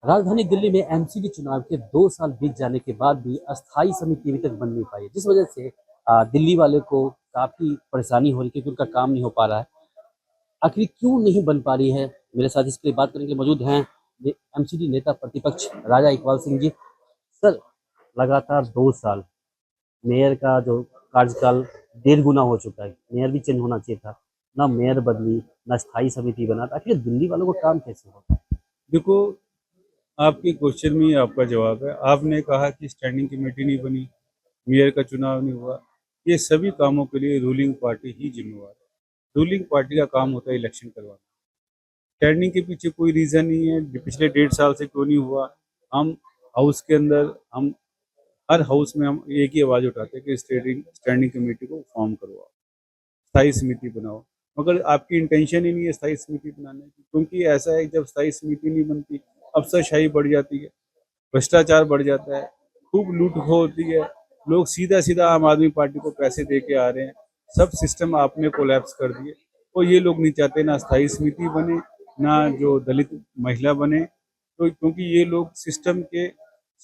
राजधानी दिल्ली में एमसीडी चुनाव के 2 साल बीत जाने के बाद भी अस्थायी समिति अभी तक बन नहीं पाई है, जिस वजह से दिल्ली वाले को काफ़ी परेशानी हो रही है क्योंकि उनका काम नहीं हो पा रहा है। आखिर क्यों नहीं बन पा रही है? मेरे साथ इसके लिए बात करने के लिए मौजूद हैं ये एमसीडी नेता प्रतिपक्ष राजा इकबाल सिंह जी। सर, लगातार 2 साल मेयर का जो कार्यकाल 1.5 गुना हो चुका है। मेयर भी चेंज होना चाहिए था, ना मेयर बदली, ना स्थायी समिति बना। तो आखिर दिल्ली वालों को काम कैसे होगा? देखो, आपके क्वेश्चन में ही आपका जवाब है। आपने कहा कि स्टैंडिंग कमेटी नहीं बनी, मेयर का चुनाव नहीं हुआ। ये सभी कामों के लिए रूलिंग पार्टी ही जिम्मेवार है। रूलिंग पार्टी का काम होता है इलेक्शन करवाना। स्टैंडिंग के पीछे कोई रीज़न नहीं है पिछले 1.5 साल से क्यों नहीं हुआ। हम हाउस के अंदर हर हाउस में हम एक ही आवाज़ उठाते हैं कि स्टैंडिंग कमेटी को फॉर्म करवाओ, स्थायी समिति बनाओ। मगर आपकी इंटेंशन ही नहीं है स्थायी समिति बनाने की, क्योंकि ऐसा है कि जब स्थायी समिति नहीं बनती, अफसरशाही बढ़ जाती है, भ्रष्टाचार बढ़ जाता है, खूब लूट होती है, लोग सीधा सीधा आम आदमी पार्टी को पैसे दे के आ रहे हैं। सब सिस्टम आपने कोलैप्स कर दिए। और ये लोग नहीं चाहते ना स्थायी समिति बने, ना जो दलित महिला बने। तो क्योंकि ये लोग सिस्टम के,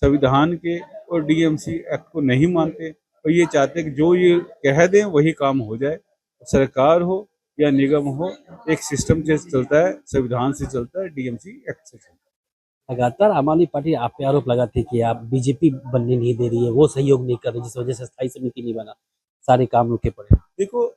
संविधान के और डीएमसी एक्ट को नहीं मानते, और ये चाहते हैं कि जो ये कह दें वही काम हो जाए। सरकार हो या निगम हो, एक सिस्टम से चलता है, संविधान से चलता है, डीएमसी एक्ट से चलता है। लगातार आम आदमी पार्टी आप पे आरोप लगाती है कि आप बीजेपी बनने नहीं दे रही है, वो सहयोग नहीं कर रही, जिस वजह से स्थायी समिति नहीं बना, सारे काम रुके पड़े। देखो,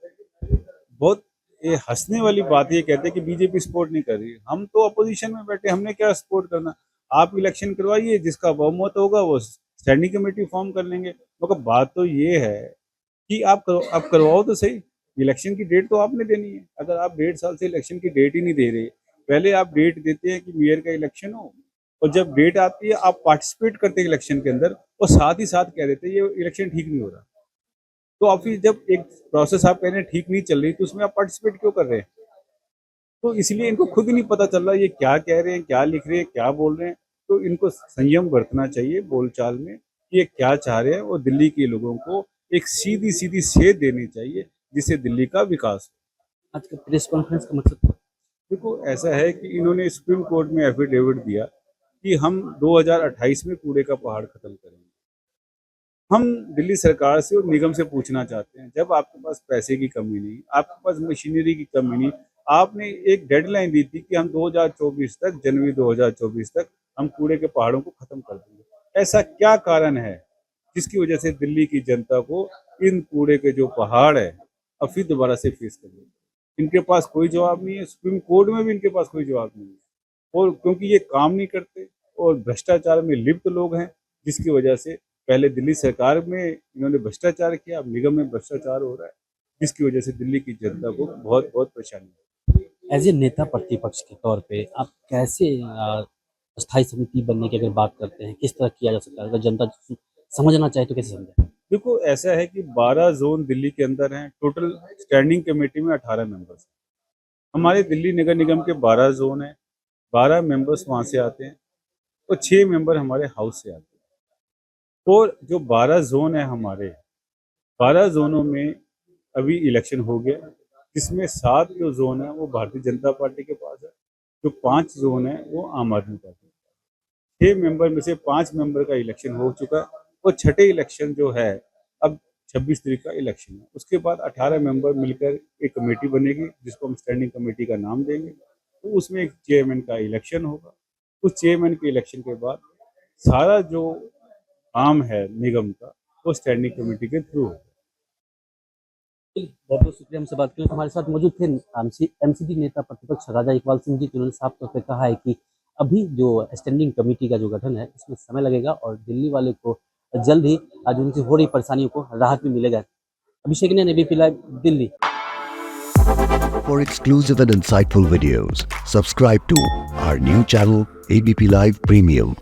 बहुत ये हंसने वाली बात ये कहते हैं कि बीजेपी सपोर्ट नहीं कर रही। हम तो अपोजिशन में बैठे, हमने क्या सपोर्ट करना। आप इलेक्शन करवाइए, जिसका बहुमत होगा वो स्टैंडिंग कमेटी फॉर्म कर लेंगे। मगर बात तो ये है कि आप करवाओ तो सही। इलेक्शन की डेट तो आपने देनी है। अगर आप 1.5 साल से इलेक्शन की डेट ही नहीं दे रहे, पहले आप डेट देते हैं कि मेयर का इलेक्शन हो, और जब डेट आती है आप पार्टिसिपेट करते हैं इलेक्शन के अंदर, और साथ ही साथ कह देते हैं ये इलेक्शन ठीक नहीं हो रहा। तो आप फिर जब एक प्रोसेस आप कह रहे हैं ठीक नहीं चल रही, तो उसमें आप पार्टिसिपेट क्यों कर रहे हैं? तो इसलिए इनको खुद ही नहीं पता चल रहा ये क्या कह रहे हैं, क्या लिख रहे हैं, क्या बोल रहे हैं। तो इनको संयम बरतना चाहिए बोलचाल में कि ये क्या चाह रहे हैं, और दिल्ली के लोगों को एक सीधी सीधी सेध देनी चाहिए जिससे दिल्ली का विकास हो। आज का प्रेस कॉन्फ्रेंस का मतलब देखो, ऐसा है कि इन्होंने सुप्रीम कोर्ट में एफिडेविट दिया कि हम 2028 में कूड़े का पहाड़ खत्म करेंगे। हम दिल्ली सरकार से और निगम से पूछना चाहते हैं, जब आपके पास पैसे की कमी नहीं, आपके पास मशीनरी की कमी नहीं, आपने एक डेडलाइन दी थी कि हम 2024 तक, जनवरी 2024 तक हम कूड़े के पहाड़ों को खत्म कर देंगे। ऐसा क्या कारण है जिसकी वजह से दिल्ली की जनता को इन कूड़े के जो पहाड़ है अब फिर दोबारा से फेस करने? इनके पास कोई जवाब नहीं है। सुप्रीम कोर्ट में भी इनके पास कोई जवाब नहीं है। और क्योंकि ये काम नहीं करते और भ्रष्टाचार में लिप्त लोग हैं, जिसकी वजह से पहले दिल्ली सरकार में इन्होंने भ्रष्टाचार किया, अब निगम में भ्रष्टाचार हो रहा है, जिसकी वजह से दिल्ली की जनता को बहुत बहुत परेशानी है। एज ए नेता प्रतिपक्ष के तौर पे आप कैसे स्थायी समिति बनने की अगर बात करते हैं, किस तरह किया जा सकता है? अगर जनता समझना चाहे तो कैसे समझे? देखो, ऐसा है कि 12 जोन दिल्ली के अंदर हैं। टोटल स्टैंडिंग कमेटी में 18 मेंबर्स हैं। हमारे दिल्ली नगर निगम के 12 जोन हैं, 12 मेंबर्स वहाँ से आते हैं, और 6 मेंबर हमारे हाउस से आते हैं। और जो 12 जोन है हमारे, 12 जोनों में अभी इलेक्शन हो गया, जिसमें 7 जो जोन है वो भारतीय जनता पार्टी के पास है, जो 5 जोन है वो आम आदमी पार्टी के। 6 मेंबर में से 5 मेंबर का इलेक्शन हो चुका है, और छठे इलेक्शन जो है अब 26 तारीख का इलेक्शन है। उसके बाद 18 मेंबर मिलकर एक कमेटी बनेगी, जिसको हम स्टैंडिंग कमेटी का नाम देंगे। तो उसमें एक चेयरमैन का इलेक्शन होगा। उस चेयरमैन के इलेक्शन के बाद सारा जो काम है निगम का, वो स्टैंडिंग कमेटी के थ्रू होगा। बहुत बहुत शुक्रिया हमसे बात करने। हमारे साथ मौजूद थे एमसीडी नेता प्रतिपक्ष राजा इकबाल सिंह जी, जिन्होंने साफ तौर पे कहा है कि अभी जो स्टैंडिंग कमेटी का जो गठन है इसमें समय लगेगा और दिल्ली वाले को जल्द ही आज उनसे हो रही परेशानियों को राहत भी मिलेगा। अभिषेक ने ABP live Delhi. For exclusive and insightful videos, subscribe to our new channel ABP Live Premium.